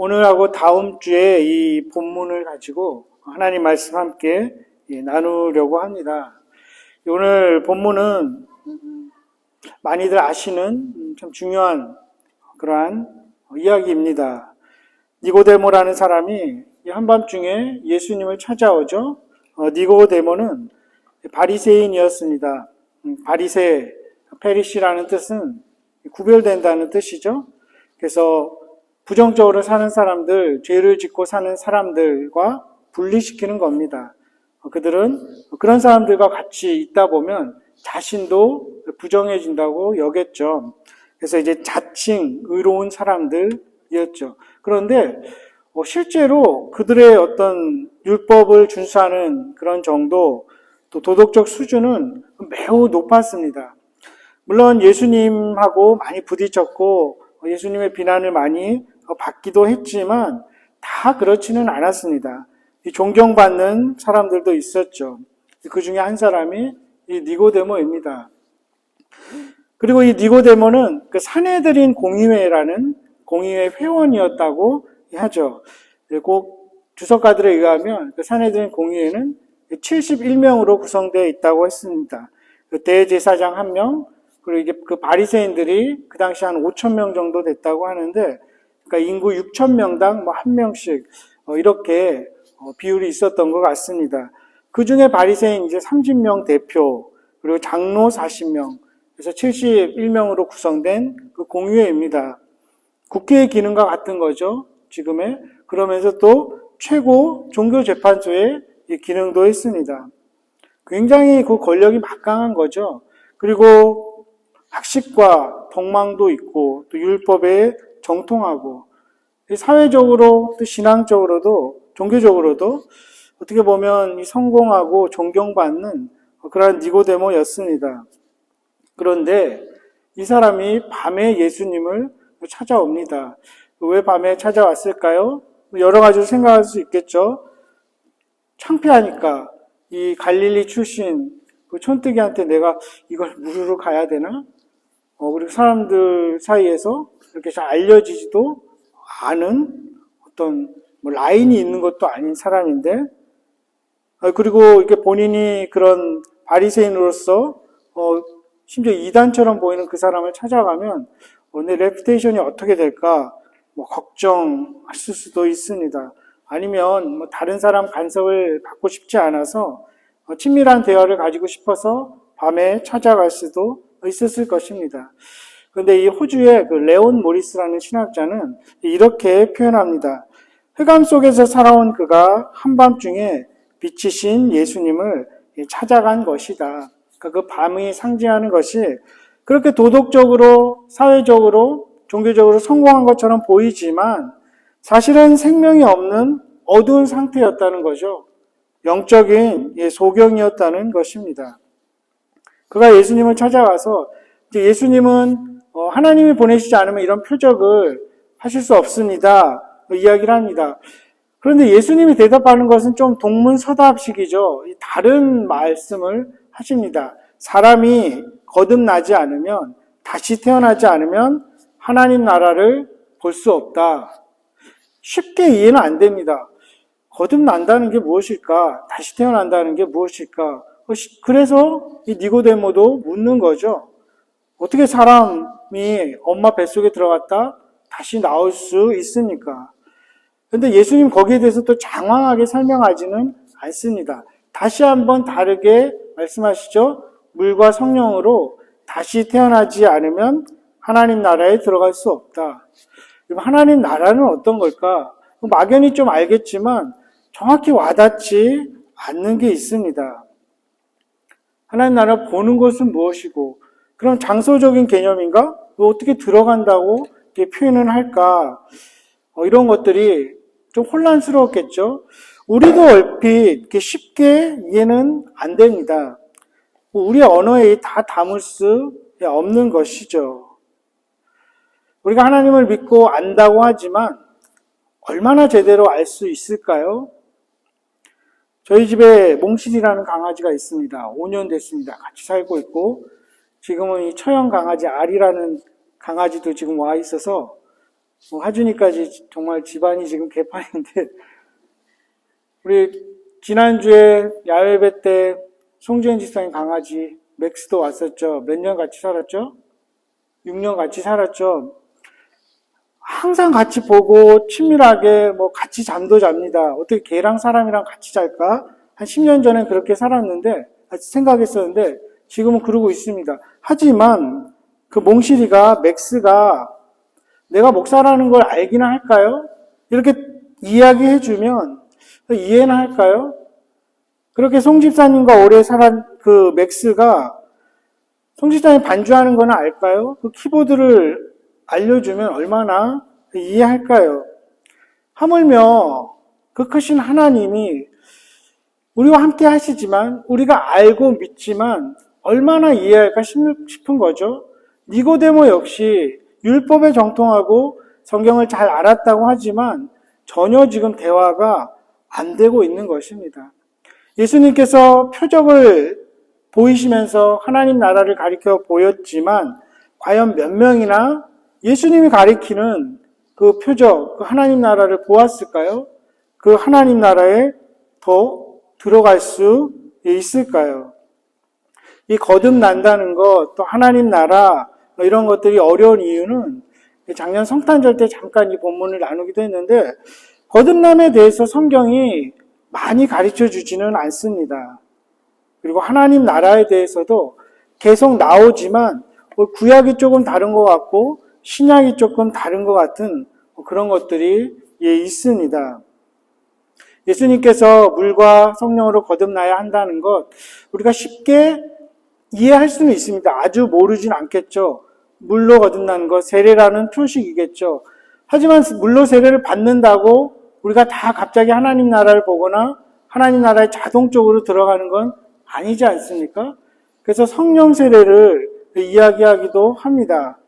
오늘하고 다음 주에 이 본문을 가지고 하나님 말씀 함께 나누려고 합니다. 오늘 본문은 많이들 아시는 참 중요한 그러한 이야기입니다. 니고데모라는 사람이 한밤중에 예수님을 찾아오죠. 니고데모는 바리새인이었습니다. 바리새, 페리시라는 뜻은 구별된다는 뜻이죠. 그래서 부정적으로 사는 사람들, 죄를 짓고 사는 사람들과 분리시키는 겁니다. 그들은 그런 사람들과 같이 있다 보면 자신도 부정해진다고 여겼죠. 그래서 이제 자칭 의로운 사람들이었죠. 그런데 실제로 그들의 어떤 율법을 준수하는 그런 정도, 또 도덕적 수준은 매우 높았습니다. 물론 예수님하고 많이 부딪혔고 예수님의 비난을 많이 받기도 했지만 다 그렇지는 않았습니다. 존경받는 사람들도 있었죠. 그 중에 한 사람이 이 니고데모입니다. 그리고 이 니고데모는 그 산헤드린 공의회라는 공의회 회원이었다고 하죠. 꼭 주석가들에 의하면 그 산헤드린 공의회는 71명으로 구성되어 있다고 했습니다. 그 대제사장 1명, 그리고 이게 그 바리새인들이 그 당시 한 5,000명 정도 됐다고 하는데, 그러니까 인구 6,000명당 뭐 1명씩 이렇게 비율이 있었던 것 같습니다. 그 중에 바리새인 이제 30명 대표, 그리고 장로 40명, 그래서 71명으로 구성된 그 공의회입니다. 국회의 기능과 같은 거죠, 지금의. 그러면서 또 최고 종교재판소의 기능도 했습니다. 굉장히 그 권력이 막강한 거죠. 그리고 학식과 덕망도 있고 또 율법에 정통하고 사회적으로 또 신앙적으로도 종교적으로도 어떻게 보면 성공하고 존경받는 그런 니고데모였습니다. 그런데 이 사람이 밤에 예수님을 찾아옵니다. 왜 밤에 찾아왔을까요? 여러 가지로 생각할 수 있겠죠. 창피하니까 이 갈릴리 출신 그 촌뜨기한테 내가 이걸 물으러 가야 되나? 그리고 사람들 사이에서 이렇게 잘 알려지지도 않은 어떤 뭐 라인이 있는 것도 아닌 사람인데, 그리고 이렇게 본인이 그런 바리새인으로서 심지어 이단처럼 보이는 그 사람을 찾아가면 내 레퓨테이션이 어떻게 될까 뭐 걱정하실 수도 있습니다. 아니면 뭐 다른 사람 간섭을 받고 싶지 않아서 친밀한 대화를 가지고 싶어서 밤에 찾아갈 수도 있었을 것입니다. 그런데 이 호주의 그 레온 모리스라는 신학자는 이렇게 표현합니다. 흑암 속에서 살아온 그가 한밤중에 빛이신 예수님을 찾아간 것이다. 그러니까 그 밤이 상징하는 것이 그렇게 도덕적으로, 사회적으로, 종교적으로 성공한 것처럼 보이지만 사실은 생명이 없는 어두운 상태였다는 거죠. 영적인 소경이었다는 것입니다. 그가 예수님을 찾아가서 예수님은 하나님이 보내시지 않으면 이런 표적을 하실 수 없습니다. 이야기를 합니다. 그런데 예수님이 대답하는 것은 좀 동문서답식이죠. 다른 말씀을 하십니다. 사람이 거듭나지 않으면, 다시 태어나지 않으면 하나님 나라를 볼 수 없다. 쉽게 이해는 안 됩니다. 거듭난다는 게 무엇일까? 다시 태어난다는 게 무엇일까? 그래서 이 니고데모도 묻는 거죠. 어떻게 사람이 엄마 뱃속에 들어갔다 다시 나올 수 있습니까? 그런데 예수님 거기에 대해서 또 장황하게 설명하지는 않습니다. 다시 한번 다르게 말씀하시죠. 물과 성령으로 다시 태어나지 않으면 하나님 나라에 들어갈 수 없다. 하나님 나라는 어떤 걸까? 막연히 좀 알겠지만 정확히 와닿지 않는 게 있습니다. 하나님 나라 보는 것은 무엇이고, 그럼 장소적인 개념인가? 어떻게 들어간다고 이렇게 표현을 할까? 이런 것들이 좀 혼란스러웠겠죠? 우리도 얼핏 이렇게 쉽게 이해는 안 됩니다. 우리 언어에 다 담을 수 없는 것이죠. 우리가 하나님을 믿고 안다고 하지만 얼마나 제대로 알 수 있을까요? 저희 집에 몽실이라는 강아지가 있습니다. 5년 됐습니다. 같이 살고 있고, 지금은 이 처형 강아지 알이라는 강아지도 지금 와 있어서 하준이까지 정말 집안이 지금 개판인데, 우리 지난주에 야외배 때 송지현 집사님 강아지 맥스도 왔었죠. 몇 년 같이 살았죠? 6년 같이 살았죠. 항상 같이 보고 친밀하게 같이 잠도 잡니다. 어떻게 개랑 사람이랑 같이 잘까? 한 10년 전엔 그렇게 살았는데, 생각했었는데, 지금은 그러고 있습니다. 하지만 그 몽실이가, 맥스가 내가 목사라는 걸 알기는 할까요? 이렇게 이야기해주면 이해는 할까요? 그렇게 송 집사님과 오래 살은 그 맥스가 송 집사님 반주하는 거는 알까요? 그 키보드를 알려주면 얼마나 이해할까요? 하물며 그 크신 하나님이 우리와 함께 하시지만 우리가 알고 믿지만 얼마나 이해할까 싶은 거죠. 니고데모 역시 율법에 정통하고 성경을 잘 알았다고 하지만 전혀 지금 대화가 안 되고 있는 것입니다. 예수님께서 표적을 보이시면서 하나님 나라를 가리켜 보였지만 과연 몇 명이나 예수님이 가리키는 그 표적, 그 하나님 나라를 보았을까요? 그 하나님 나라에 더 들어갈 수 있을까요? 이 거듭난다는 것, 또 하나님 나라 이런 것들이 어려운 이유는 작년 성탄절 때 잠깐 이 본문을 나누기도 했는데 거듭남에 대해서 성경이 많이 가르쳐 주지는 않습니다. 그리고 하나님 나라에 대해서도 계속 나오지만 구약이 조금 다른 것 같고 신약이 조금 다른 것 같은 그런 것들이 있습니다. 예수님께서 물과 성령으로 거듭나야 한다는 것 우리가 쉽게 이해할 수는 있습니다. 아주 모르진 않겠죠. 물로 거듭나는 것, 세례라는 표식이겠죠. 하지만 물로 세례를 받는다고 우리가 다 갑자기 하나님 나라를 보거나 하나님 나라에 자동적으로 들어가는 건 아니지 않습니까? 그래서 성령 세례를 이야기하기도 합니다.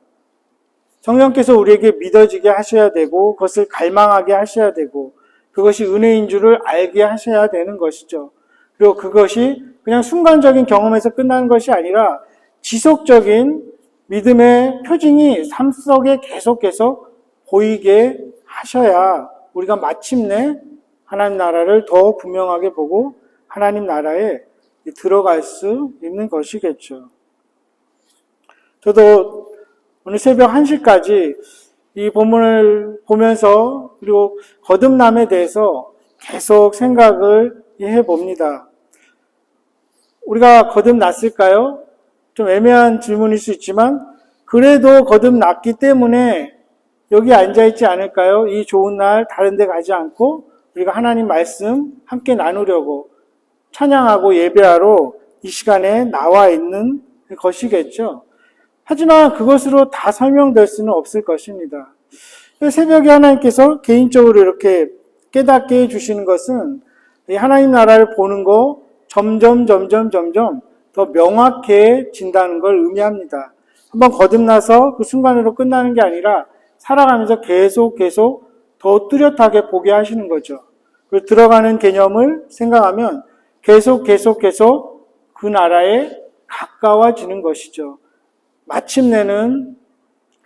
성령께서 우리에게 믿어지게 하셔야 되고 그것을 갈망하게 하셔야 되고 그것이 은혜인 줄을 알게 하셔야 되는 것이죠. 그리고 그것이 그냥 순간적인 경험에서 끝나는 것이 아니라 지속적인 믿음의 표징이 삶 속에 계속 보이게 하셔야 우리가 마침내 하나님 나라를 더 분명하게 보고 하나님 나라에 들어갈 수 있는 것이겠죠. 저도 오늘 새벽 1시까지 이 본문을 보면서 그리고 거듭남에 대해서 계속 생각을 해봅니다. 우리가 거듭났을까요? 좀 애매한 질문일 수 있지만 그래도 거듭났기 때문에 여기 앉아있지 않을까요? 이 좋은 날 다른 데 가지 않고 우리가 하나님 말씀 함께 나누려고 찬양하고 예배하러 이 시간에 나와 있는 것이겠죠. 하지만 그것으로 다 설명될 수는 없을 것입니다. 새벽에 하나님께서 개인적으로 이렇게 깨닫게 해주시는 것은 하나님 나라를 보는 거 점점 더 명확해진다는 걸 의미합니다. 한번 거듭나서 그 순간으로 끝나는 게 아니라 살아가면서 계속 더 뚜렷하게 보게 하시는 거죠. 그 들어가는 개념을 생각하면 계속 그 나라에 가까워지는 것이죠. 마침내는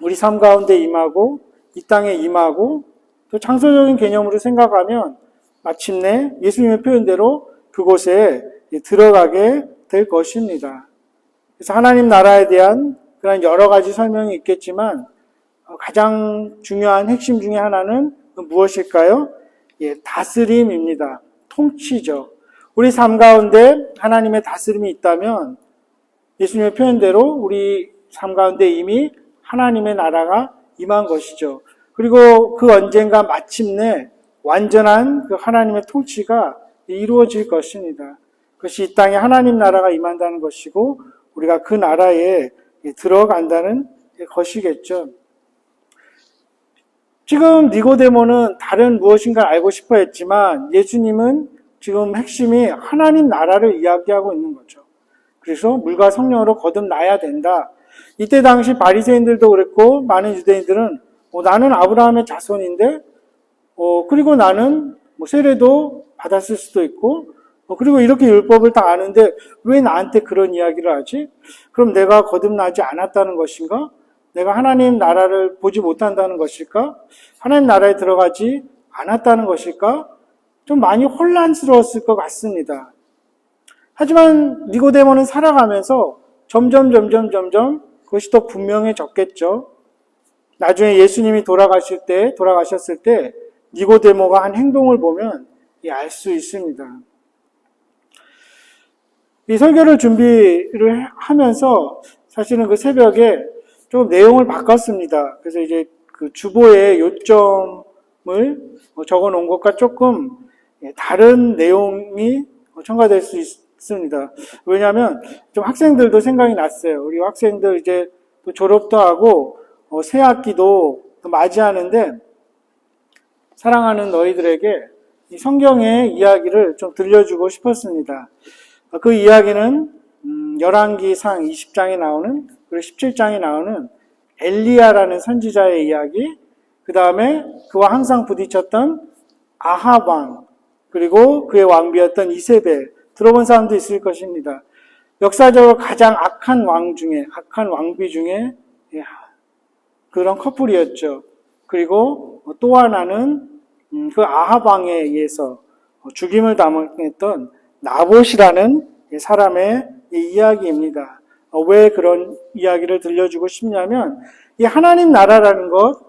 우리 삶 가운데 임하고 이 땅에 임하고 또 창조적인 개념으로 생각하면 마침내 예수님의 표현대로 그곳에 들어가게 될 것입니다. 그래서 하나님 나라에 대한 그런 여러 가지 설명이 있겠지만 가장 중요한 핵심 중에 하나는 무엇일까요? 다스림입니다. 통치죠. 우리 삶 가운데 하나님의 다스림이 있다면 예수님의 표현대로 우리 삶 가운데 이미 하나님의 나라가 임한 것이죠. 그리고 그 언젠가 마침내 완전한 그 하나님의 통치가 이루어질 것입니다. 그것이 이 땅에 하나님 나라가 임한다는 것이고 우리가 그 나라에 들어간다는 것이겠죠. 지금 니고데모는 다른 무엇인가를 알고 싶어 했지만 예수님은 지금 핵심이 하나님 나라를 이야기하고 있는 거죠. 그래서 물과 성령으로 거듭나야 된다. 이때 당시 바리새인들도 그랬고 많은 유대인들은 나는 아브라함의 자손인데 그리고 나는 세례도 받았을 수도 있고 그리고 이렇게 율법을 다 아는데 왜 나한테 그런 이야기를 하지? 그럼 내가 거듭나지 않았다는 것인가? 내가 하나님 나라를 보지 못한다는 것일까? 하나님 나라에 들어가지 않았다는 것일까? 좀 많이 혼란스러웠을 것 같습니다. 하지만 니고데모는 살아가면서 점점 그것이 더 분명해졌겠죠. 나중에 예수님이 돌아가셨을 때 니고데모가 한 행동을 보면 알 수 있습니다. 이 설교를 준비를 하면서 사실은 그 새벽에 좀 내용을 바꿨습니다. 그래서 이제 그 주보에 요점을 적어 놓은 것과 조금 다른 내용이 첨가될 수 있습니다. 왜냐하면 좀 학생들도 생각이 났어요. 우리 학생들 이제 또 졸업도 하고 새 학기도 맞이하는데 사랑하는 너희들에게 이 성경의 이야기를 좀 들려주고 싶었습니다. 그 이야기는 열왕기상 20장에 나오는 그리고 17장에 나오는 엘리야라는 선지자의 이야기, 그 다음에 그와 항상 부딪혔던 아합 왕, 그리고 그의 왕비였던 이세벨, 들어본 사람도 있을 것입니다. 역사적으로 가장 악한 왕비 중에 그런 커플이었죠. 그리고 또 하나는 그 아합 왕에 의해서 죽임을 당했던 나봇이라는 사람의 이야기입니다. 왜 그런 이야기를 들려주고 싶냐면 이 하나님 나라라는 것,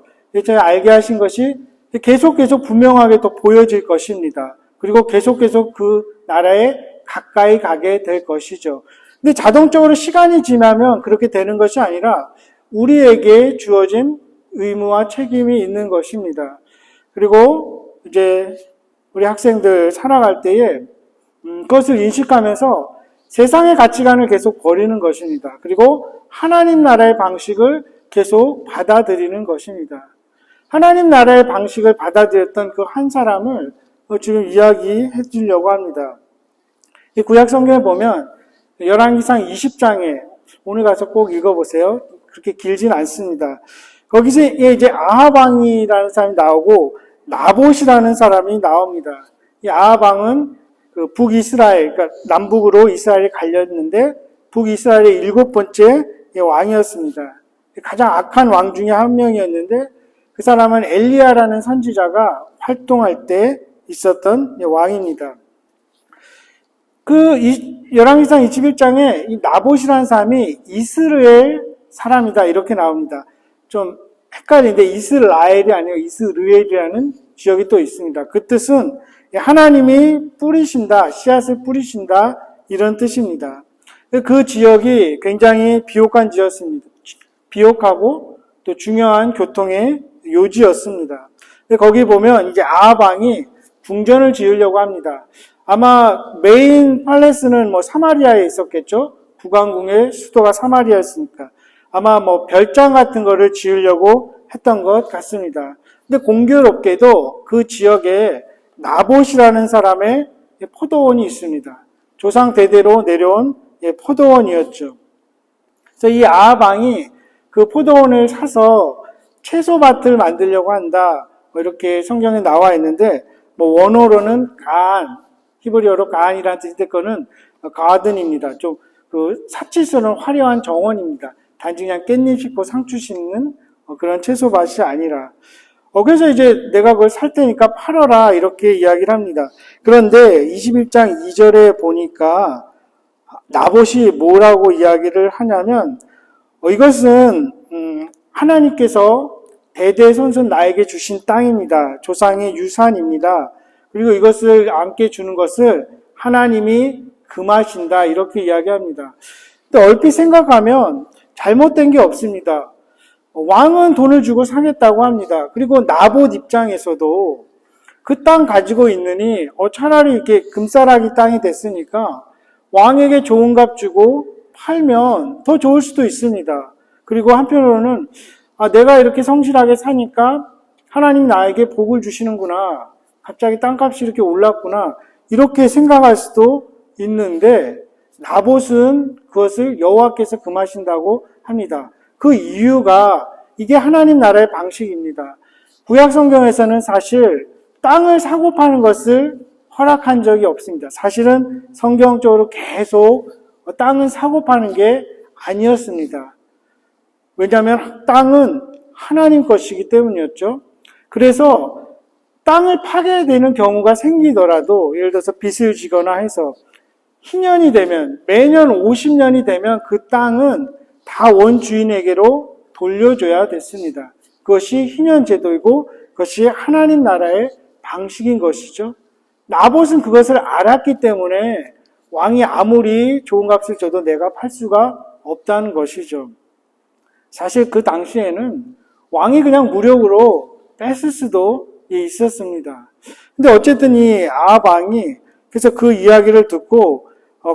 제가 알게 하신 것이 계속 분명하게 또 보여질 것입니다. 그리고 계속 그 나라에 가까이 가게 될 것이죠. 근데 자동적으로 시간이 지나면 그렇게 되는 것이 아니라 우리에게 주어진 의무와 책임이 있는 것입니다. 그리고 이제 우리 학생들 살아갈 때에 그것을 인식하면서 세상의 가치관을 계속 버리는 것입니다. 그리고 하나님 나라의 방식을 계속 받아들이는 것입니다. 하나님 나라의 방식을 받아들였던 그 한 사람을 지금 이야기해 주려고 합니다. 이 구약 성경에 보면 열왕기상 20장에 오늘 가서 꼭 읽어보세요. 그렇게 길진 않습니다. 거기서 이제 아합 왕이라는 사람이 나오고 나봇이라는 사람이 나옵니다. 이 아합 왕은 그 북이스라엘, 그러니까 남북으로 이스라엘이 갈렸는데 북이스라엘의 7번째 왕이었습니다. 가장 악한 왕 중에 한 명이었는데 그 사람은 엘리야라는 선지자가 활동할 때 있었던 왕입니다. 열왕기상 21장에 이 나봇이라는 사람이 이스라엘 사람이다 이렇게 나옵니다. 좀 헷갈리는데 이스라엘이 아니고 이스르엘이라는 지역이 또 있습니다. 그 뜻은 하나님이 뿌리신다, 씨앗을 뿌리신다 이런 뜻입니다. 그 지역이 굉장히 비옥한 지역이었습니다. 비옥하고 또 중요한 교통의 요지였습니다. 거기 보면 이제 아합 왕이 궁전을 지으려고 합니다. 아마 메인 팔레스는 사마리아에 있었겠죠. 북왕궁의 수도가 사마리아였으니까 아마 별장 같은 거를 지으려고 했던 것 같습니다. 근데 공교롭게도 그 지역에 나봇이라는 사람의 포도원이 있습니다. 조상 대대로 내려온 포도원이었죠. 그래서 이 아합 왕이 그 포도원을 사서 채소밭을 만들려고 한다. 이렇게 성경에 나와 있는데 원어로는 가안, 히브리어로 가안이라는 뜻인데 그거는 가든입니다. 좀 그 사치스러운 화려한 정원입니다. 단지 그냥 깻잎 씹고 상추 심는 그런 채소밭이 아니라. 그래서 이제 내가 그걸 살 테니까 팔아라 이렇게 이야기를 합니다. 그런데 21장 2절에 보니까 나봇이 뭐라고 이야기를 하냐면 이것은 하나님께서 대대손손 나에게 주신 땅입니다. 조상의 유산입니다. 그리고 이것을 함께 주는 것을 하나님이 금하신다 이렇게 이야기합니다. 근데 얼핏 생각하면 잘못된 게 없습니다. 왕은 돈을 주고 사겠다고 합니다. 그리고 나봇 입장에서도 그 땅 가지고 있느니 차라리 이렇게 금싸라기 땅이 됐으니까 왕에게 좋은 값 주고 팔면 더 좋을 수도 있습니다. 그리고 한편으로는 내가 이렇게 성실하게 사니까 하나님이 나에게 복을 주시는구나. 갑자기 땅값이 이렇게 올랐구나. 이렇게 생각할 수도 있는데 나봇은 그것을 여호와께서 금하신다고 합니다. 그 이유가 이게 하나님 나라의 방식입니다. 구약 성경에서는 사실 땅을 사고 파는 것을 허락한 적이 없습니다. 사실은 성경적으로 계속 땅을 사고 파는 게 아니었습니다. 왜냐하면 땅은 하나님 것이기 때문이었죠. 그래서 땅을 파괴되는 경우가 생기더라도 예를 들어서 빚을 지거나 해서 희년이 되면 매년 50년이 되면 그 땅은 다 원주인에게로 돌려줘야 됐습니다. 그것이 희년제도이고 그것이 하나님 나라의 방식인 것이죠. 나봇은 그것을 알았기 때문에 왕이 아무리 좋은 값을 줘도 내가 팔 수가 없다는 것이죠. 사실 그 당시에는 왕이 그냥 무력으로 뺏을 수도 있었습니다. 근데 어쨌든 이 아합 왕이 그래서 그 이야기를 듣고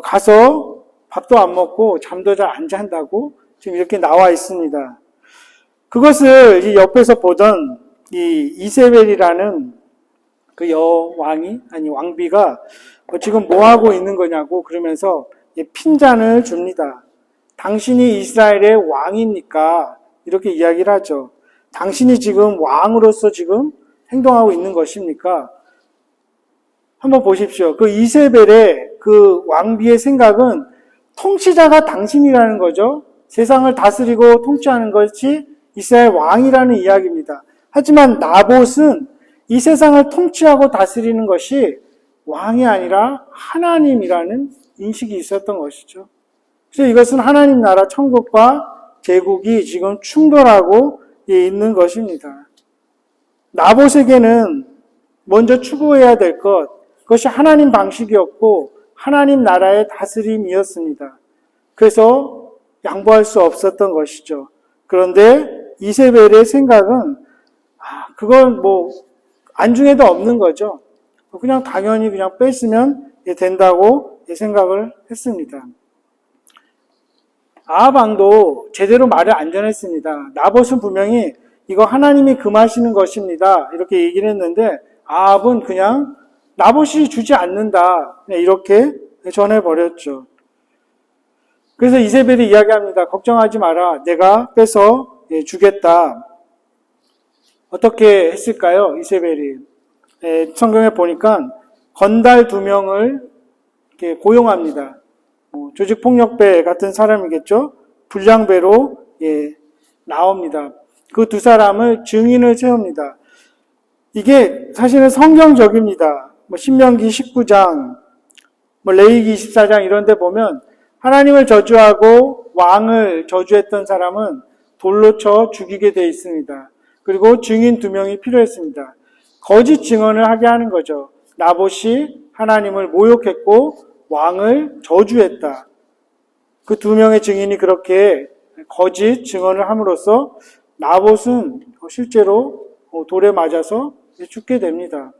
가서 밥도 안 먹고 잠도 잘 안 잔다고 지금 이렇게 나와 있습니다. 그것을 이 옆에서 보던 이 이세벨이라는 그 여왕이 아니 왕비가 지금 뭐 하고 있는 거냐고 그러면서 핀잔을 줍니다. 당신이 이스라엘의 왕입니까? 이렇게 이야기를 하죠. 당신이 지금 왕으로서 지금 행동하고 있는 것입니까? 한번 보십시오. 그 이세벨의 그 왕비의 생각은 통치자가 당신이라는 거죠. 세상을 다스리고 통치하는 것이 이스라엘 왕이라는 이야기입니다. 하지만 나봇은 이 세상을 통치하고 다스리는 것이 왕이 아니라 하나님이라는 인식이 있었던 것이죠. 그래서 이것은 하나님 나라 천국과 제국이 지금 충돌하고 있는 것입니다. 나봇에게는 먼저 추구해야 될 것, 그것이 하나님 방식이었고 하나님 나라의 다스림이었습니다. 그래서 양보할 수 없었던 것이죠. 그런데 이세벨의 생각은 그건 뭐 안중에도 없는 거죠. 그냥 당연히 그냥 뺐으면 된다고 생각을 했습니다. 아합 왕도 제대로 말을 안 전했습니다. 나봇은 분명히 이거 하나님이 금하시는 것입니다. 이렇게 얘기를 했는데 아합은 그냥 나봇이 주지 않는다. 그냥 이렇게 전해버렸죠. 그래서 이세벨이 이야기합니다. 걱정하지 마라. 내가 빼서 주겠다. 어떻게 했을까요? 이세벨이. 성경에 보니까 건달 2명을 이렇게 고용합니다. 조직폭력배 같은 사람이겠죠? 불량배로 나옵니다. 그 두 사람을 증인을 세웁니다. 이게 사실은 성경적입니다. 신명기 19장, 레위기 24장 이런 데 보면 하나님을 저주하고 왕을 저주했던 사람은 돌로 쳐 죽이게 되어 있습니다. 그리고 증인 2명이 필요했습니다. 거짓 증언을 하게 하는 거죠. 나봇이 하나님을 모욕했고 왕을 저주했다. 그 2명의 증인이 그렇게 거짓 증언을 함으로써 나봇은 실제로 돌에 맞아서 죽게 됩니다.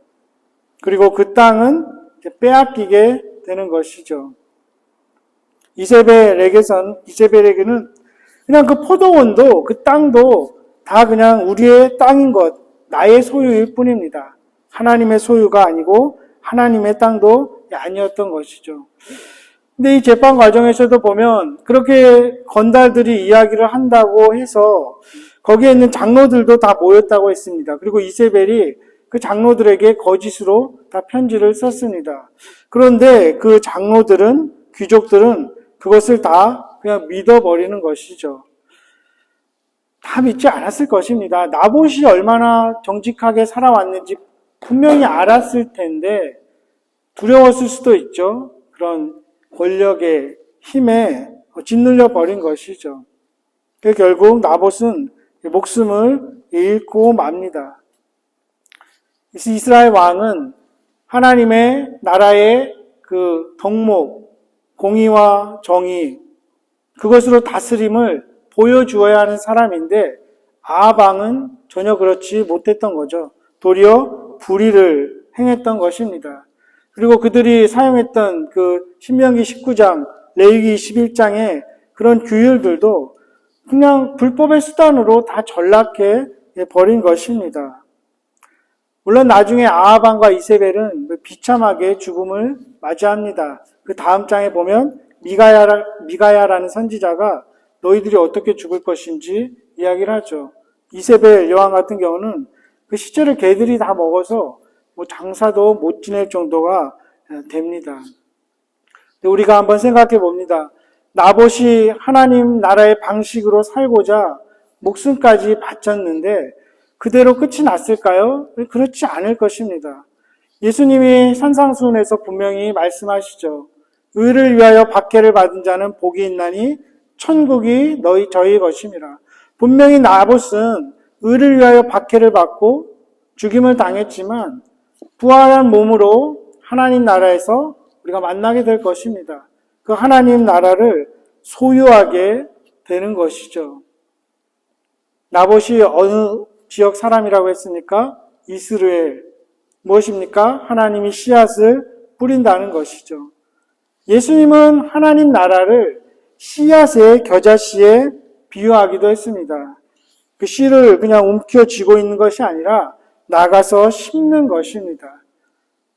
그리고 그 땅은 빼앗기게 되는 것이죠. 이세벨에게는 그냥 그 포도원도 그 땅도 다 그냥 우리의 땅인 것, 나의 소유일 뿐입니다. 하나님의 소유가 아니고 하나님의 땅도 아니었던 것이죠. 근데 이 재판 과정에서도 보면 그렇게 건달들이 이야기를 한다고 해서 거기에 있는 장로들도 다 모였다고 했습니다. 그리고 이세벨이 그 장로들에게 거짓으로 다 편지를 썼습니다. 그런데 그 장로들은, 귀족들은 그것을 다 그냥 믿어버리는 것이죠. 다 믿지 않았을 것입니다. 나봇이 얼마나 정직하게 살아왔는지 분명히 알았을 텐데 두려웠을 수도 있죠. 그런 권력의 힘에 짓눌려 버린 것이죠. 결국 나봇은 목숨을 잃고 맙니다. 이스라엘 왕은 하나님의 나라의 그 덕목, 공의와 정의, 그것으로 다스림을 보여주어야 하는 사람인데 아합 왕은 전혀 그렇지 못했던 거죠. 도리어 불의를 행했던 것입니다. 그리고 그들이 사용했던 그 신명기 19장, 레위기 21장의 그런 규율들도 그냥 불법의 수단으로 다 전락해 버린 것입니다. 물론 나중에 아합 왕과 이세벨은 비참하게 죽음을 맞이합니다. 그 다음 장에 보면 미가야라는 선지자가 너희들이 어떻게 죽을 것인지 이야기를 하죠. 이세벨 여왕 같은 경우는 그 시체를 개들이 다 먹어서 장사도 못 지낼 정도가 됩니다. 우리가 한번 생각해 봅니다. 나봇이 하나님 나라의 방식으로 살고자 목숨까지 바쳤는데 그대로 끝이 났을까요? 그렇지 않을 것입니다. 예수님이 산상수훈에서 분명히 말씀하시죠. 의를 위하여 박해를 받은 자는 복이 있나니 천국이 저희 것임이라. 분명히 나봇은 의를 위하여 박해를 받고 죽임을 당했지만 부활한 몸으로 하나님 나라에서 우리가 만나게 될 것입니다. 그 하나님 나라를 소유하게 되는 것이죠. 나봇이 어느 지역 사람이라고 했습니까? 이스라엘. 무엇입니까? 하나님이 씨앗을 뿌린다는 것이죠. 예수님은 하나님 나라를 씨앗의 겨자씨에 비유하기도 했습니다. 그 씨를 그냥 움켜쥐고 있는 것이 아니라 나가서 심는 것입니다.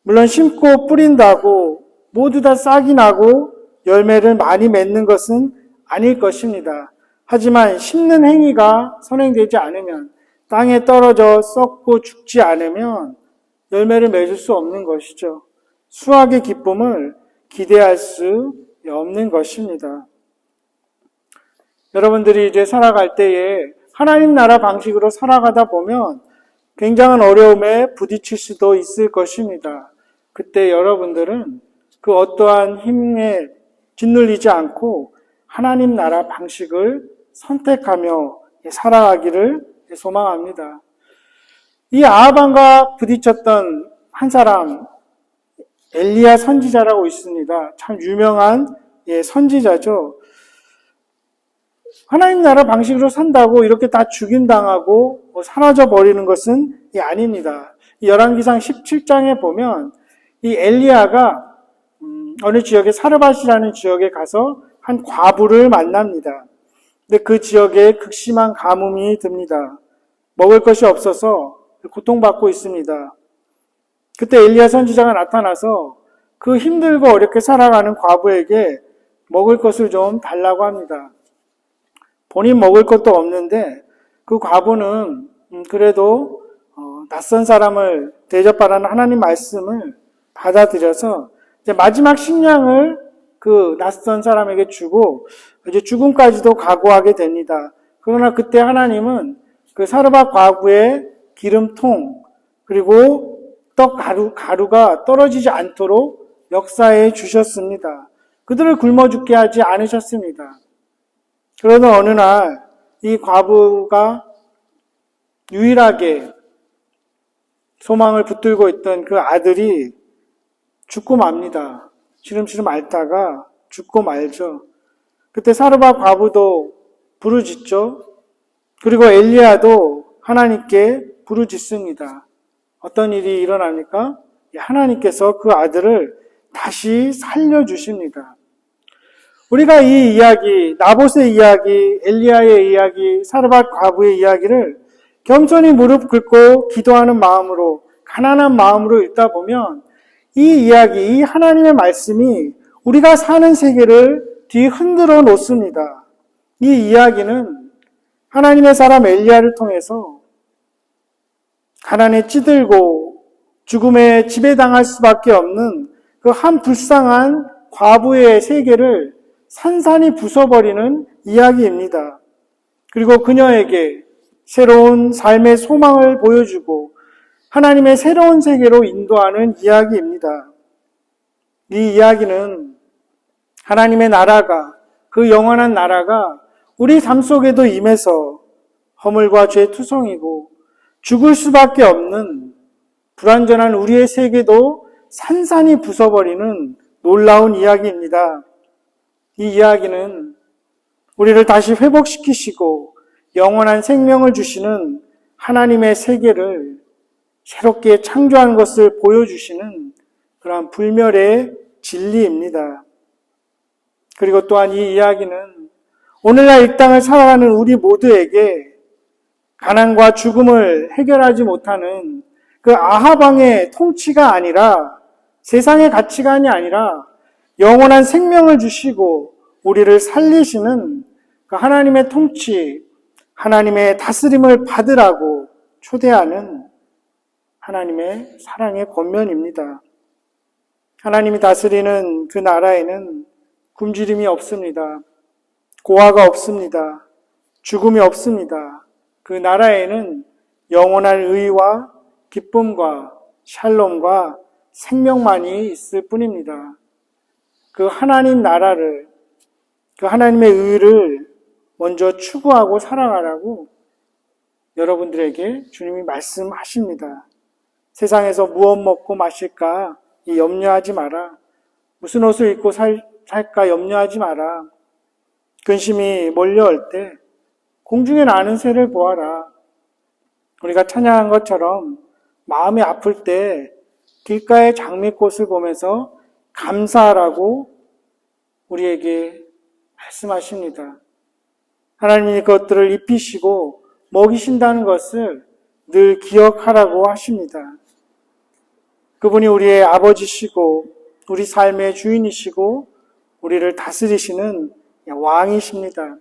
물론 심고 뿌린다고 모두 다 싹이 나고 열매를 많이 맺는 것은 아닐 것입니다. 하지만 심는 행위가 선행되지 않으면, 땅에 떨어져 썩고 죽지 않으면 열매를 맺을 수 없는 것이죠. 수확의 기쁨을 기대할 수 없는 것입니다. 여러분들이 이제 살아갈 때에 하나님 나라 방식으로 살아가다 보면 굉장한 어려움에 부딪힐 수도 있을 것입니다. 그때 여러분들은 그 어떠한 힘에 짓눌리지 않고 하나님 나라 방식을 선택하며 살아가기를 소망합니다. 이 아하방과 부딪혔던 한 사람, 엘리야 선지자라고 있습니다. 참 유명한 선지자죠. 하나님 나라 방식으로 산다고 이렇게 다 죽임당하고 사라져버리는 것은 아닙니다. 열왕기상 17장에 보면 이 엘리야가 어느 지역에 사르밧이라는 지역에 가서 한 과부를 만납니다. 근데 그 지역에 극심한 가뭄이 듭니다. 먹을 것이 없어서 고통받고 있습니다. 그때 엘리야 선지자가 나타나서 그 힘들고 어렵게 살아가는 과부에게 먹을 것을 좀 달라고 합니다. 본인 먹을 것도 없는데 그 과부는 그래도 낯선 사람을 대접하라는 하나님 말씀을 받아들여서 이제 마지막 식량을 그 낯선 사람에게 주고 이제 죽음까지도 각오하게 됩니다. 그러나 그때 하나님은 그 사르밧 과부의 기름통 그리고 떡 가루가 떨어지지 않도록 역사해 주셨습니다. 그들을 굶어 죽게 하지 않으셨습니다. 그러던 어느 날 이 과부가 유일하게 소망을 붙들고 있던 그 아들이 죽고 맙니다. 시름시름 앓다가 죽고 말죠. 그때 사르밧 과부도 부르짖죠. 그리고 엘리야도 하나님께 부르짖습니다. 어떤 일이 일어납니까? 하나님께서 그 아들을 다시 살려주십니다. 우리가 이 이야기, 나봇의 이야기, 엘리야의 이야기, 사르밧 과부의 이야기를 겸손히 무릎 꿇고 기도하는 마음으로, 가난한 마음으로 읽다 보면 이 이야기, 이 하나님의 말씀이 우리가 사는 세계를 뒤흔들어 놓습니다. 이 이야기는 하나님의 사람 엘리야를 통해서 가난에 찌들고 죽음에 지배당할 수밖에 없는 그 한 불쌍한 과부의 세계를 산산이 부숴버리는 이야기입니다. 그리고 그녀에게 새로운 삶의 소망을 보여주고 하나님의 새로운 세계로 인도하는 이야기입니다. 이 이야기는 하나님의 나라가, 그 영원한 나라가 우리 삶 속에도 임해서 허물과 죄 투성이고 죽을 수밖에 없는 불완전한 우리의 세계도 산산이 부숴버리는 놀라운 이야기입니다. 이 이야기는 우리를 다시 회복시키시고 영원한 생명을 주시는 하나님의 세계를 새롭게 창조한 것을 보여주시는 그러한 불멸의 진리입니다. 그리고 또한 이 이야기는 오늘날 이 땅을 살아가는 우리 모두에게 가난과 죽음을 해결하지 못하는 그 아하방의 통치가 아니라 세상의 가치관이 아니라 영원한 생명을 주시고 우리를 살리시는 그 하나님의 통치, 하나님의 다스림을 받으라고 초대하는 하나님의 사랑의 권면입니다. 하나님이 다스리는 그 나라에는 굶주림이 없습니다. 고아가 없습니다. 죽음이 없습니다. 그 나라에는 영원한 의와 기쁨과 샬롬과 생명만이 있을 뿐입니다. 그 하나님 나라를, 그 하나님의 의를 먼저 추구하고 살아가라고 여러분들에게 주님이 말씀하십니다. 세상에서 무엇 먹고 마실까 염려하지 마라. 무슨 옷을 입고 살까 염려하지 마라. 근심이 몰려올 때 공중에 나는 새를 보아라. 우리가 찬양한 것처럼 마음이 아플 때 길가의 장미꽃을 보면서 감사하라고 우리에게 말씀하십니다. 하나님이 그것들을 입히시고 먹이신다는 것을 늘 기억하라고 하십니다. 그분이 우리의 아버지시고 우리 삶의 주인이시고 우리를 다스리시는 왕이십니다.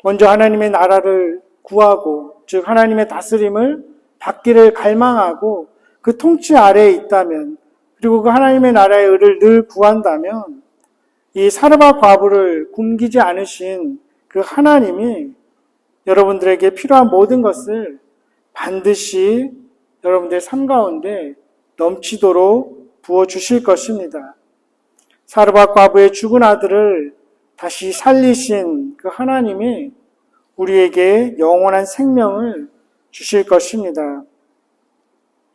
먼저 하나님의 나라를 구하고, 즉 하나님의 다스림을 받기를 갈망하고 그 통치 아래에 있다면, 그리고 그 하나님의 나라의 의를 늘 구한다면 이 사르밧 과부를 굶기지 않으신 그 하나님이 여러분들에게 필요한 모든 것을 반드시 여러분들의 삶 가운데 넘치도록 부어주실 것입니다. 사르밧 과부의 죽은 아들을 다시 살리신 그 하나님이 우리에게 영원한 생명을 주실 것입니다.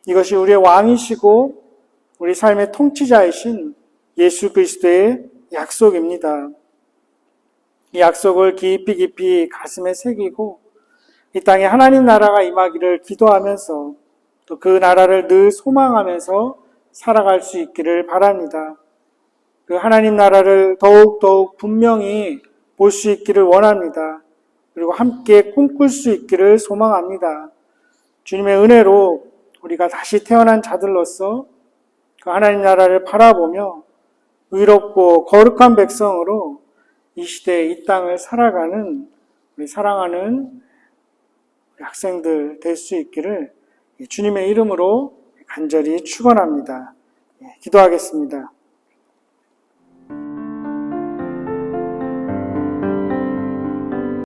이것이 우리의 왕이시고 우리 삶의 통치자이신 예수 그리스도의 약속입니다. 이 약속을 깊이 가슴에 새기고 이 땅에 하나님 나라가 임하기를 기도하면서 또 그 나라를 늘 소망하면서 살아갈 수 있기를 바랍니다. 그 하나님 나라를 더욱 분명히 볼 수 있기를 원합니다. 그리고 함께 꿈꿀 수 있기를 소망합니다. 주님의 은혜로 우리가 다시 태어난 자들로서 그 하나님 나라를 바라보며 의롭고 거룩한 백성으로 이 시대에 이 땅을 살아가는 우리 사랑하는 우리 학생들 될 수 있기를 주님의 이름으로 간절히 축원합니다. 기도하겠습니다.